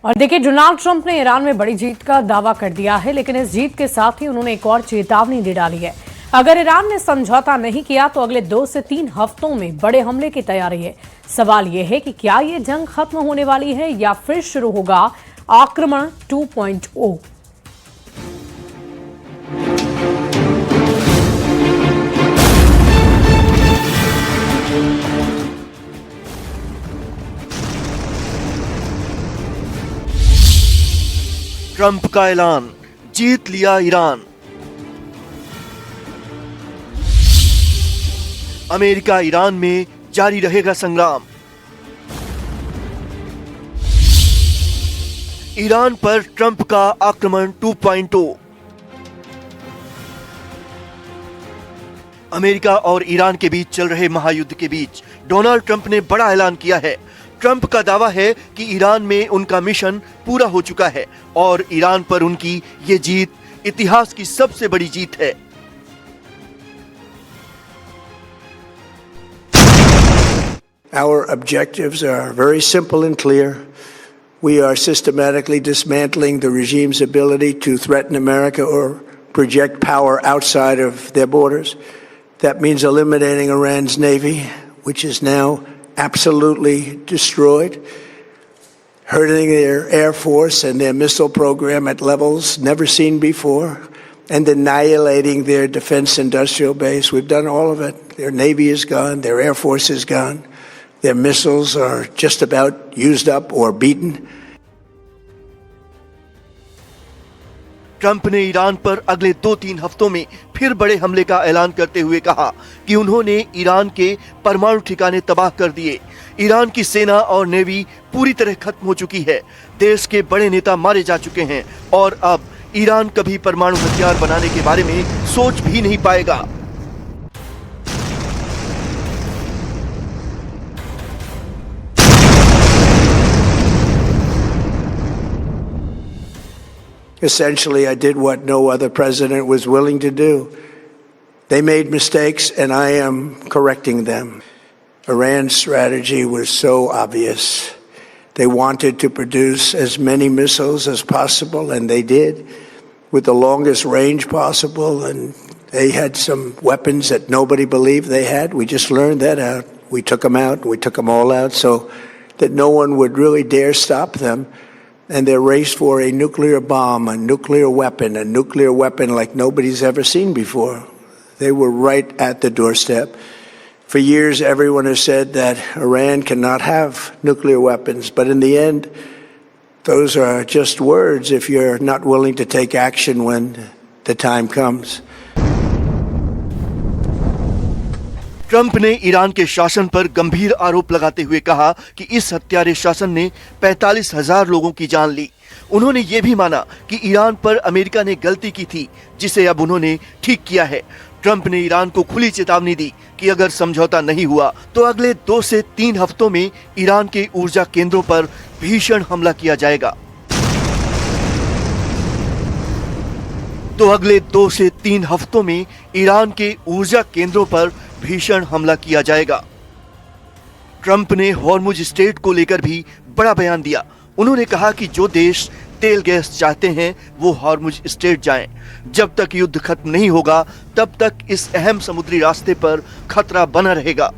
और देखिए, Donald Trump ने ईरान में बड़ी जीत का दावा कर दिया है, लेकिन इस जीत के साथ ही उन्होंने एक और चेतावनी दे डाली है। अगर ईरान ने समझौता नहीं किया तो अगले 2 से 3 हफ्तों में बड़े हमले की तैयारी है। सवाल यह है कि क्या ये जंग खत्म होने वाली है या फिर शुरू होगा आक्रमण 2.0। ट्रंप का ऐलान, जीत लिया ईरान। अमेरिका ईरान में जारी रहेगा संग्राम। ईरान पर ट्रंप का आक्रमण 2.0। अमेरिका और ईरान के बीच चल रहे महायुद्ध के बीच डोनाल्ड ट्रंप ने बड़ा ऐलान किया है। ट्रंप का दावा है कि ईरान में उनका मिशन पूरा हो चुका है और ईरान पर उनकी ये जीत इतिहास की सबसे बड़ी जीत है। Our objectives are very simple and clear. We are systematically dismantling the regime's ability to threaten America or project power outside of their borders. That means eliminating Iran's navy, which is now absolutely destroyed, hurting their air force and their missile program at levels never seen before, and annihilating their defense industrial base. We've done all of it. Their navy is gone, their air force is gone, their missiles are just about used up or beaten. Trump ने Iran पर अगले 2-3 हफ्तों में फिर बड़े हमले का ऐलान करते हुए कहा कि उन्होंने ईरान के परमाणु ठिकाने तबाह कर दिए। ईरान की सेना और नेवी पूरी तरह खत्म हो चुकी है। देश के बड़े नेता मारे जा चुके हैं और अब ईरान कभी परमाणु हथियार बनाने के बारे में सोच भी नहीं पाएगा। Essentially, I did what no other president was willing to do. They made mistakes, and I am correcting them. Iran's strategy was so obvious. They wanted to produce as many missiles as possible, and they did, with the longest range possible, and they had some weapons that nobody believed they had. We just learned that out. We took them out. We took them all out so that no one would really dare stop them. And their race for a nuclear bomb, a nuclear weapon like nobody's ever seen before. They were right at the doorstep. For years, everyone has said that Iran cannot have nuclear weapons, but in the end, those are just words if you're not willing to take action when the time comes. Trump ने Iran के शासन पर गंभीर आरोप लगाते हुए कहा कि इस हत्यारे शासन ने 45,000 लोगों की जान ली। उन्होंने ये भी माना कि ईरान पर अमेरिका ने गलती की थी, जिसे अब उन्होंने ठीक किया है। ट्रंप ने ईरान को खुली चेतावनी दी कि अगर समझौता नहीं हुआ तो अगले 2 से 3 हफ्तों में ईरान के ऊर्जा केंद्रों पर भीषण हमला किया जाएगा। अगले 2 से 3 हफ्तों में ईरान के ऊर्जा केंद्रों पर भीषण हमला किया जाएगा। ट्रंप ने हॉर्मुज स्ट्रेट को लेकर भी बड़ा बयान दिया। उन्होंने कहा कि जो देश तेल गैस चाहते हैं वो हॉर्मुज स्ट्रेट जाएं। जब तक युद्ध खत्म नहीं होगा तब तक इस अहम समुद्री रास्ते पर खतरा बना रहेगा।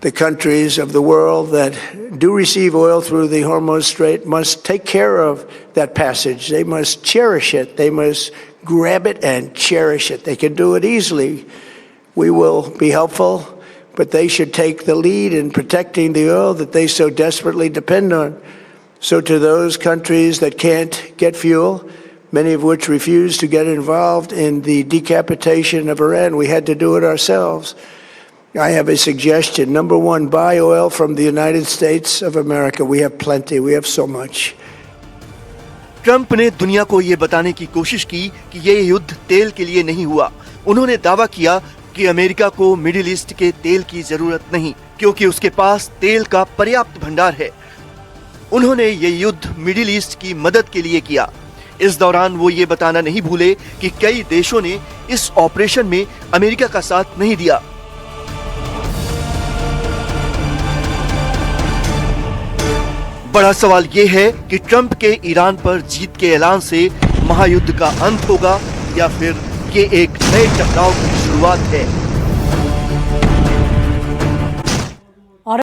The countries of the world that do receive oil through the Hormuz Strait must take care of that passage. They must cherish it. They must grab it and cherish it. They can do it easily. We will be helpful, but they should take the lead in protecting the oil that they so desperately depend on. So to those countries that can't get fuel, many of which refuse to get involved in the decapitation of Iran, we had to do it ourselves. I have a suggestion. Number one, buy oil from the United States of America. We have plenty. We have so much. Trump ने दुनिया को ये बताने की कोशिश की कि ये युद्ध तेल के लिए नहीं हुआ। उन्होंने दावा किया कि अमेरिका को मिडिल ईस्ट के तेल की जरूरत नहीं, क्योंकि उसके पास तेल का पर्याप्त भंडार है। उन्होंने ये युद्ध मिडिल ईस्ट की मदद के लिए किया। इस दौरान वो ये बताना नहीं भूले कि कई देशों ने इस ऑपरेशन में अमेरिका का साथ नहीं दिया। बड़ा सवाल ये है कि ट्रंप के ईरान पर जीत के ऐलान से महायुद्ध का अंत होगा या फिर ये एक नए टकराव की शुरुआत है।